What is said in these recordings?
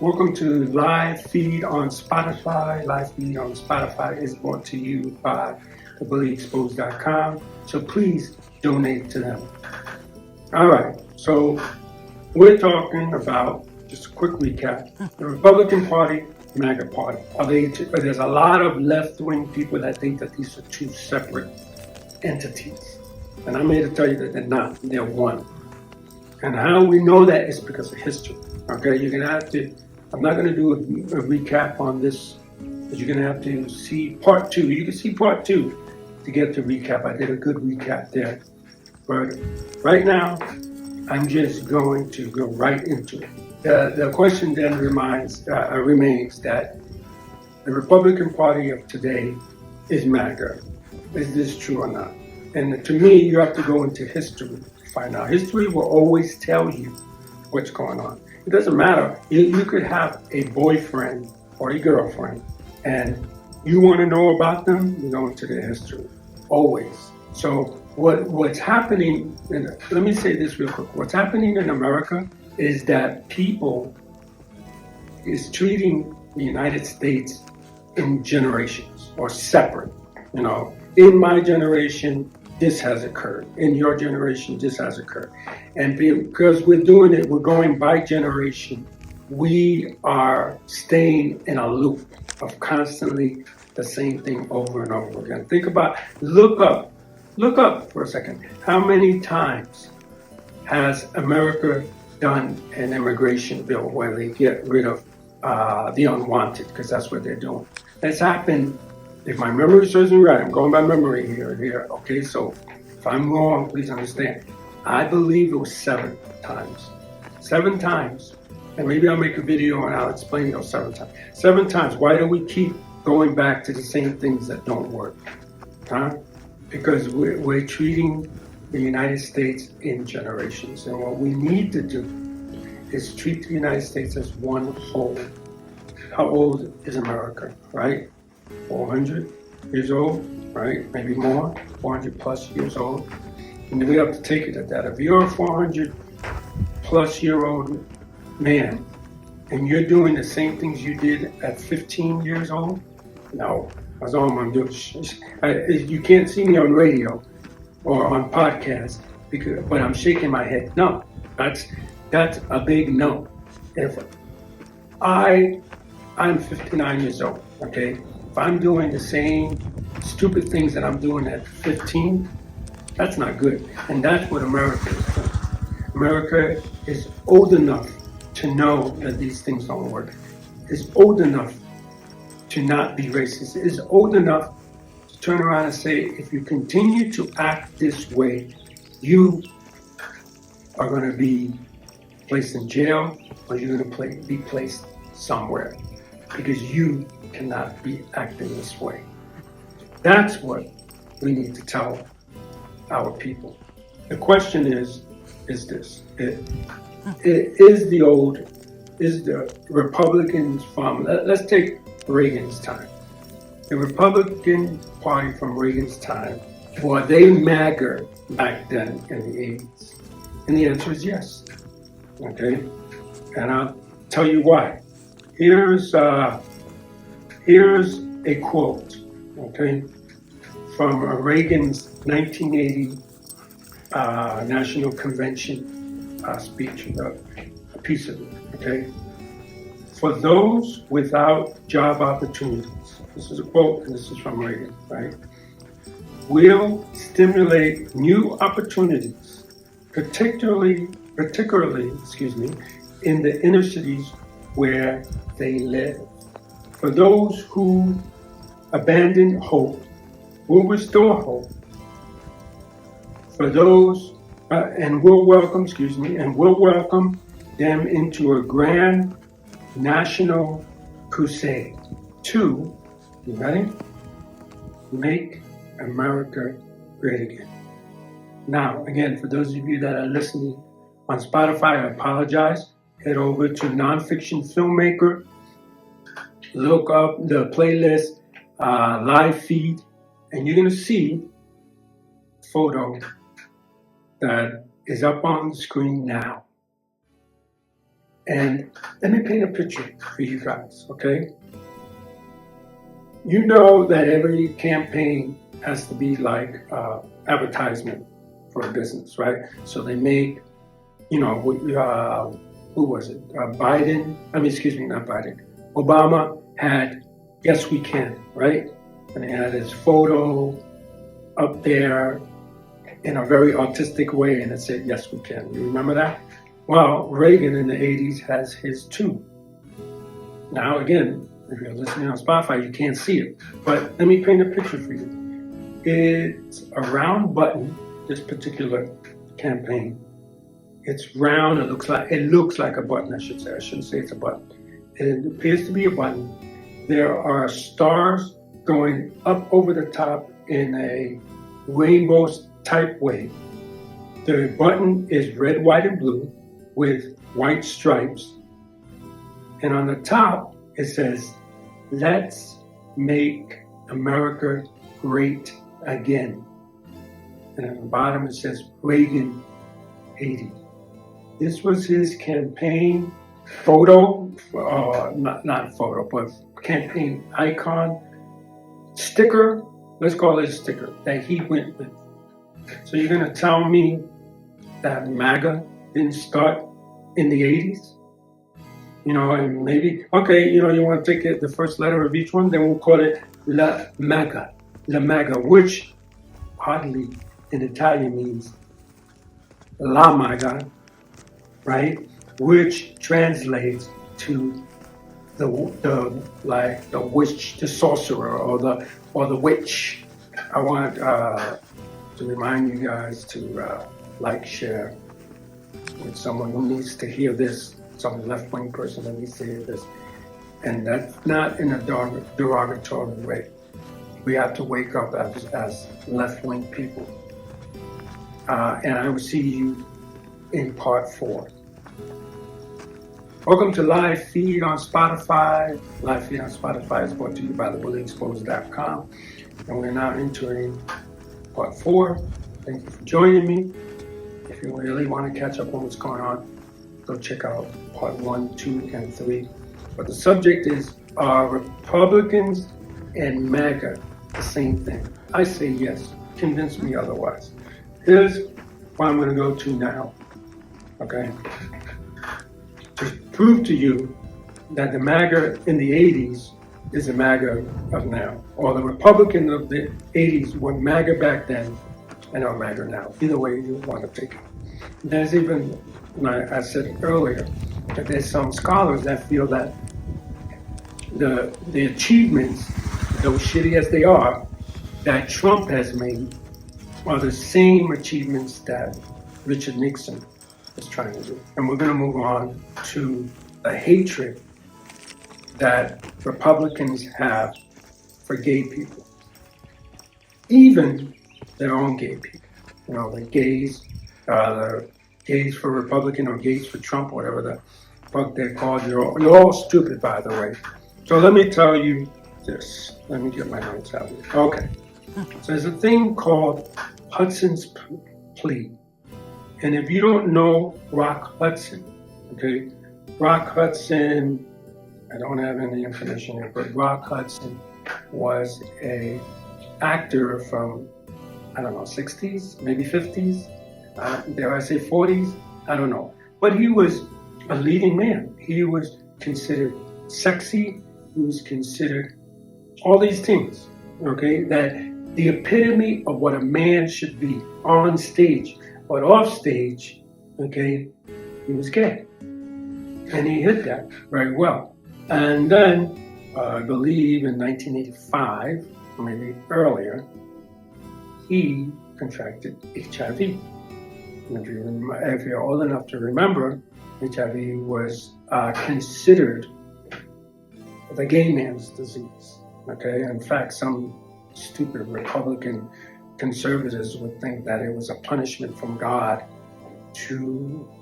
Welcome to live feed on Spotify. Live feed on Spotify is brought to you by thebullyexposed.com. So please donate to them. All right. So we're talking about, just a quick recap, the Republican Party, MAGA Party. There's a lot of left-wing people that think that these are two separate entities. And I'm here to tell you that they're not. They're one. And how we know that is because of history. Okay, you're going to have to, I'm not going to do a recap on this, but you're going to have to see part two. You can see part two to get the recap. I did a good recap there. But right now, I'm just going to go right into it. The question then remains that the Republican Party of today is MAGA. Is this true or not? And to me, you have to go into history to find out. History will always tell you what's going on. It doesn't matter. You could have a boyfriend or a girlfriend, and you want to know about them, you go into their history. Always. So what's happening, and let me say this real quick. What's happening in America is that people is treating the United States in generations or separate. You know, in my generation, this has occurred. In your generation, this has occurred. And because we're doing it, we're going by generation, we are staying in a loop of constantly the same thing over and over again. Think about, look up for a second. How many times has America done an immigration bill where they get rid of the unwanted, because that's what they're doing. That's happened. If my memory serves me right, I'm going by memory here. Okay, so if I'm wrong, please understand. I believe it was 7 times. 7 times. And maybe I'll make a video and I'll explain those 7 times. 7 times. Why do we keep going back to the same things that don't work? Huh? Because we're treating the United States in generations. And what we need to do is treat the United States as one whole. How old is America, right? 400 years old, right? Maybe more, 400 plus years old. And we have to take it at that. If you're a 400 plus year old man and you're doing the same things you did at 15 years old, no, that's all I'm going to do. You can't see me on radio or on podcast, but I'm shaking my head. No, that's a big no. If I'm 59 years old, okay? If I'm doing the same stupid things that I'm doing at 15, that's not good. And that's what America is doing. America is old enough to know that these things don't work. Is old enough to not be racist. Is old enough to turn around and say, if you continue to act this way, you are going to be placed in jail or you're going to be placed somewhere because you cannot be acting this way. That's what we need to tell our people. The question is this. Is the Republicans from, let's take Reagan's time. The Republican Party from Reagan's time, were they MAGA back then in the 80s? And the answer is yes. Okay? And I'll tell you why. Here's a quote, okay, from Reagan's 1980 National Convention speech, a piece of it, okay? For those without job opportunities, this is a quote, and this is from Reagan, right? Will stimulate new opportunities, particularly, in the inner cities where they live. For those who abandon hope, will restore hope. For those, and will welcome them into a grand national crusade to, you ready? Make America great again. Now, again, for those of you that are listening on Spotify, I apologize. Head over to Nonfiction Filmmaker, look up the playlist, live feed, and you're going to see a photo that is up on the screen now. And let me paint a picture for you guys, okay? You know that every campaign has to be like advertisement for a business, right? So they make, you know, who was it? Biden, not Biden. Obama had Yes We Can, right? And he had his photo up there in a very artistic way, and it said, Yes We Can. You remember that? Well, Reagan in the 80s has his too. Now, again, if you're listening on Spotify, you can't see it. But let me paint a picture for you. It's a round button, this particular campaign. It's round, it looks like a button, I should say. I shouldn't say it's a button. It appears to be a button. There are stars going up over the top in a rainbow type way. The button is red, white, and blue with white stripes. And on the top, it says, Let's Make America Great Again. And at the bottom, it says, Reagan 80. This was his campaign photo, not photo, but campaign icon, sticker, let's call it a sticker, that he went with. So you're going to tell me that MAGA didn't start in the 80s? You know, and maybe, okay, you know, you want to take it, the first letter of each one, then we'll call it La MAGA, which oddly in Italian means La MAGA, right? Which translates to the witch, the sorcerer, or the witch. I want to remind you guys to share with someone who needs to hear this, some left-wing person that needs to hear this. And that's not in a derogatory way. We have to wake up as left-wing people. And I will see you in part 4. Welcome to Live Feed on Spotify. Live Feed on Spotify is brought to you by thebullyexposed.com. And we're now entering part 4. Thank you for joining me. If you really want to catch up on what's going on, go check out part 1, 2, and 3. But the subject is, are Republicans and MAGA the same thing? I say yes. Convince me otherwise. Here's what I'm going to go to now. Okay? To prove to you that the MAGA in the 80s is the MAGA of now, or the Republican of the 80s were MAGA back then and are MAGA now. Either way you want to take it. There's even, I said earlier, that there's some scholars that feel that the achievements, though shitty as they are, that Trump has made are the same achievements that Richard Nixon is trying to do. And we're going to move on to the hatred that Republicans have for gay people, even their own gay people. You know, the gays for Republican or gays for Trump, whatever the fuck they're called. You're all stupid, by the way. So let me tell you this. Let me get my notes out here. Okay. So there's a thing called Hudson's Plea. And if you don't know Rock Hudson, okay, Rock Hudson, I don't have any information here, but Rock Hudson was a actor from, I don't know, 60s, maybe 50s, dare I say 40s, I don't know. But he was a leading man. He was considered sexy. He was considered all these things, okay, that the epitome of what a man should be on stage. But off stage, okay, he was gay. And he hit that very well. And then, I believe in 1985, or maybe earlier, he contracted HIV. And if you're old enough to remember, HIV was considered the gay man's disease. Okay, in fact, some stupid Republican conservatives would think that it was a punishment from God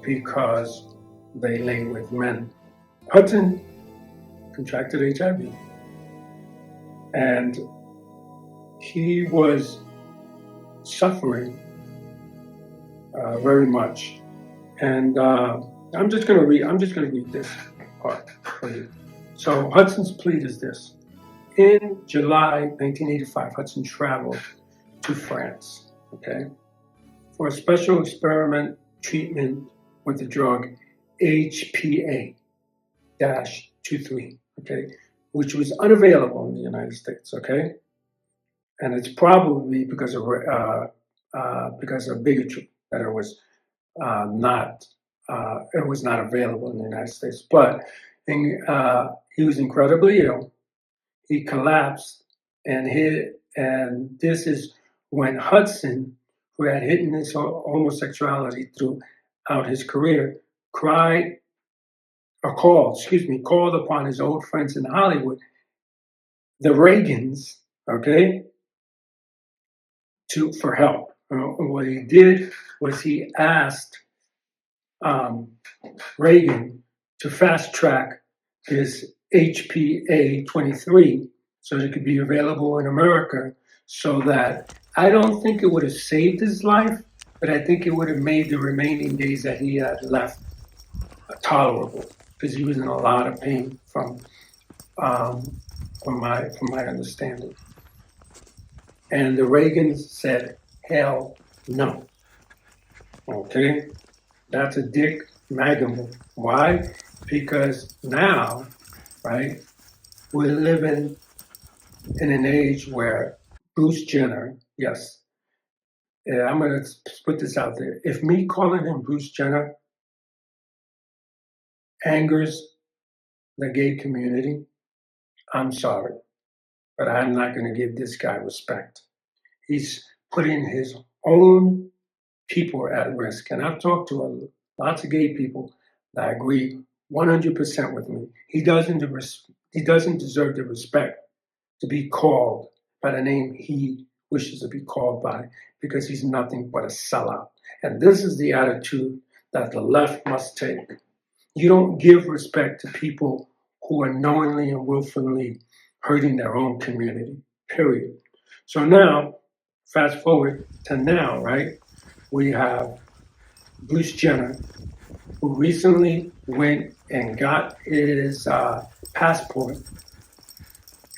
because they lay with men. Hudson contracted HIV, and he was suffering very much. And I'm just going to read this part for you. So Hudson's plea is this. In July 1985, Hudson traveled to France, okay, for a special experiment treatment with the drug HPA-23, okay, which was unavailable in the United States, okay? And it's probably because of bigotry that it was not available in the United States. But he was incredibly ill. He collapsed, and this is when Hudson, who had hidden his homosexuality throughout his career, called upon his old friends in Hollywood, the Reagans, okay, for help. What he did was he asked Reagan to fast track his HPA-23 so it could be available in America, so that I don't think it would have saved his life, but I think it would have made the remaining days that he had left tolerable, because he was in a lot of pain from my understanding. And the Reagans said, hell no. Okay? That's a dick MAGA move. Why? Because now, right, we're living in an age where Bruce Jenner, yes, I'm going to put this out there. If me calling him Bruce Jenner angers the gay community, I'm sorry, but I'm not going to give this guy respect. He's putting his own people at risk. And I've talked to lots of gay people that agree 100% with me. He doesn't deserve the respect to be called by the name he wishes to be called by, because he's nothing but a sellout. And this is the attitude that the left must take. You don't give respect to people who are knowingly and willfully hurting their own community, period. So now, fast forward to now, right? We have Bruce Jenner, who recently went and got his passport,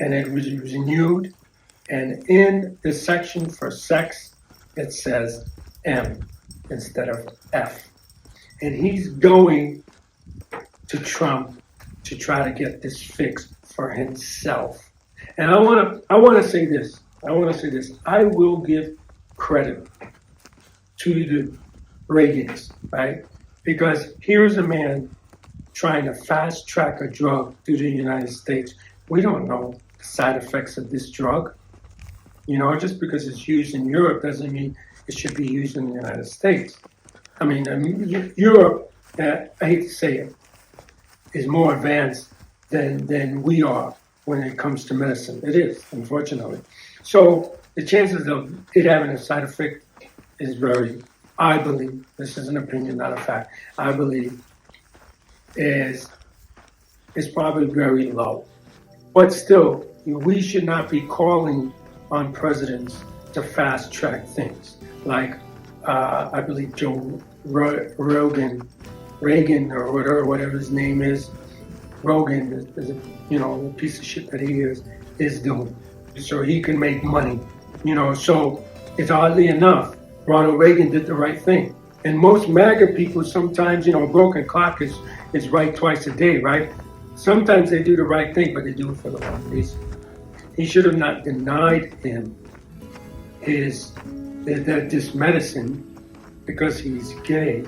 and it was renewed. And in the section for sex, it says M instead of F. And he's going to Trump to try to get this fixed for himself. And I want to say this. I will give credit to the Reagans, right? Because here's a man trying to fast track a drug through the United States. We don't know the side effects of this drug. You know, just because it's used in Europe doesn't mean it should be used in the United States. I mean Europe, I hate to say it, is more advanced than we are when it comes to medicine. It is, unfortunately. So the chances of it having a side effect is I believe, this is an opinion, not a fact, I believe is probably very low. But still, we should not be calling on presidents to fast track things. Like, I believe Joe Reagan, or whatever his name is, Rogan is a piece of shit that he is doing, so he can make money. So it's oddly enough, Ronald Reagan did the right thing. And most MAGA people sometimes, a broken clock is right twice a day, right? Sometimes they do the right thing, but they do it for the wrong reason. He should have not denied him this medicine because he's gay.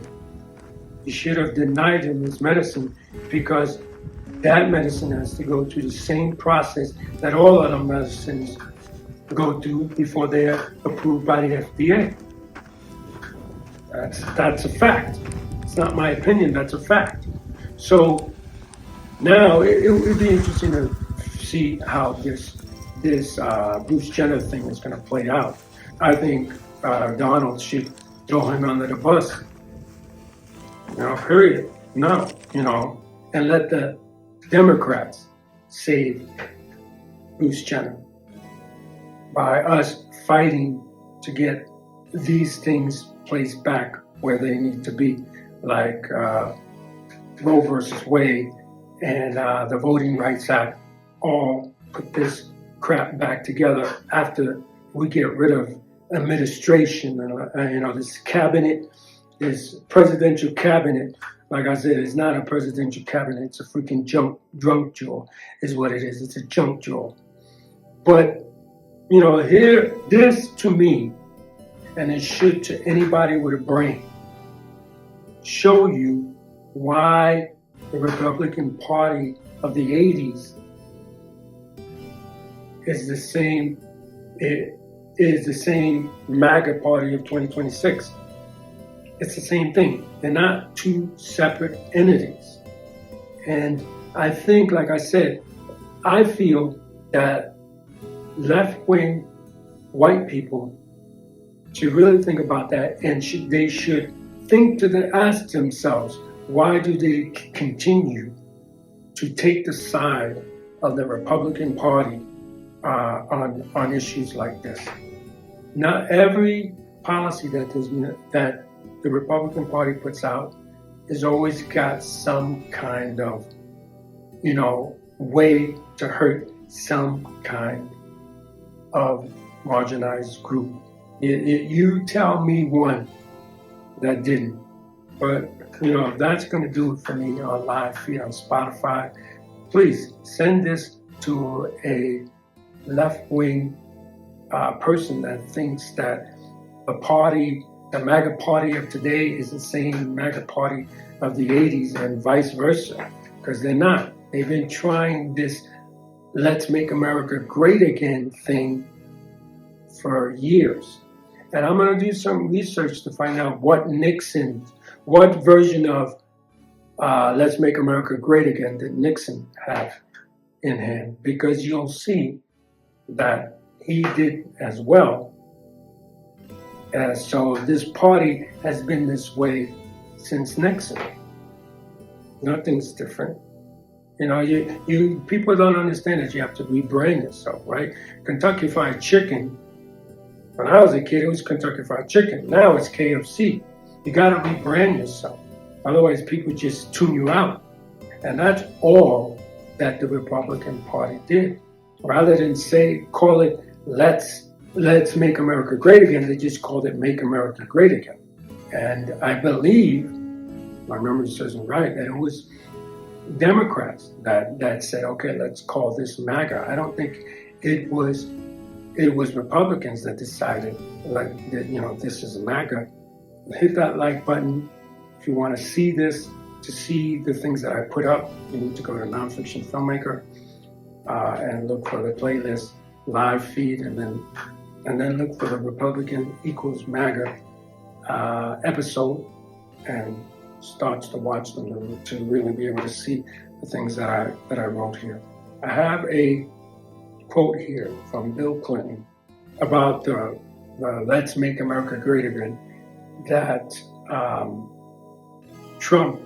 He should have denied him his medicine because that medicine has to go through the same process that all other medicines go through before they're approved by the FDA. That's a fact. It's not my opinion, that's a fact. So now it would be interesting to see how this Bruce Jenner thing is going to play out. I think Donald should throw him under the bus. Period. No, and let the Democrats save Bruce Jenner by us fighting to get these things placed back where they need to be, like Roe versus Wade and the Voting Rights Act all put this crap back together after we get rid of administration and this cabinet, this presidential cabinet. Like I said, it's not a presidential cabinet. It's a freaking drunk drawer is what it is. It's a junk drawer. But, here, this to me, and it should to anybody with a brain, show you why the Republican Party of the 80s is the same MAGA party of 2026. It's the same thing. They're not two separate entities. And I think, like I said, I feel that left-wing white people should really think about that, and they should ask themselves, why do they continue to take the side of the Republican Party on issues like this? Not every policy that the Republican Party puts out has always got some kind of, way to hurt some kind of marginalized group. You tell me one that didn't. But, if that's going to do it for me on live feed on Spotify, please send this to a left-wing person that thinks that the MAGA party of today is the same MAGA party of the 80s and vice versa, because they're not. They've been trying this Let's Make America Great Again thing for years. And I'm going to do some research to find out what version of Let's Make America Great Again did Nixon have in hand, because you'll see that he did as well. So this party has been this way since Nixon. Nothing's different. You people don't understand that you have to rebrand yourself, right? Kentucky Fried Chicken. When I was a kid, it was Kentucky Fried Chicken. Now it's KFC. You got to rebrand yourself. Otherwise, people just tune you out. And that's all that the Republican Party did. Rather than call it Let's Make America Great Again, they just called it Make America Great Again. And I believe, my memory serves me right, that it was Democrats that said, okay, let's call this MAGA. I don't think it was Republicans that decided, this is MAGA. Hit that like button. If you want to see this, to see the things that I put up, you need to go to Nonfiction Filmmaker and look for the playlist, live feed, and then look for the Republican equals MAGA episode, and starts to watch them to really be able to see the things that I wrote here. I have a quote here from Bill Clinton about the Let's Make America Great Again that Trump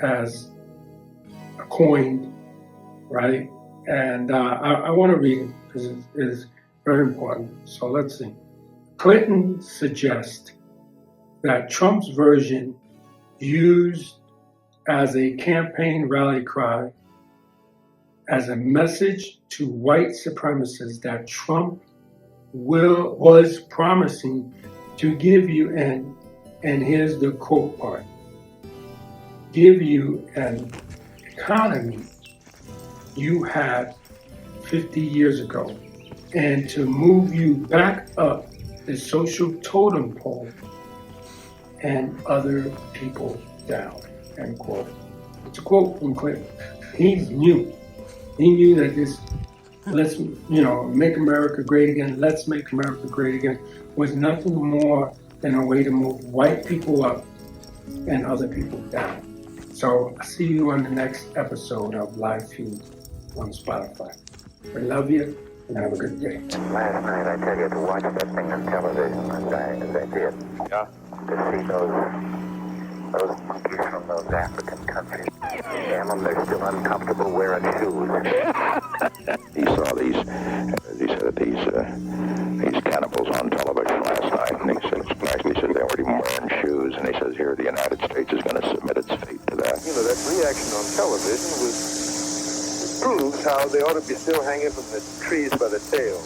as coined, right? And I want to read it because it is very important. So let's see. Clinton suggests that Trump's version, used as a campaign rally cry, as a message to white supremacists that Trump was promising to give you and here's the quote part, give you an economy you had 50 years ago, and to move you back up the social totem pole and other people down, end quote. It's a quote from Clinton. He knew that this Make America Great Again, Let's Make America Great Again was nothing more than a way to move white people up and other people down. So I'll see you on the next episode of Live Feed on Spotify. I love you and have a good day. Last night, I tell you, to watch that thing on television, as I did, to see those monkeys from those African countries. Damn them, they're still uncomfortable wearing shoes. He saw these cannibals on television last Palestine. Nixon, they weren't even wearing shoes, and he says, here, the United States is going to submit its fate to that. You know, that reaction on television proves how they ought to be still hanging from the trees by the tail.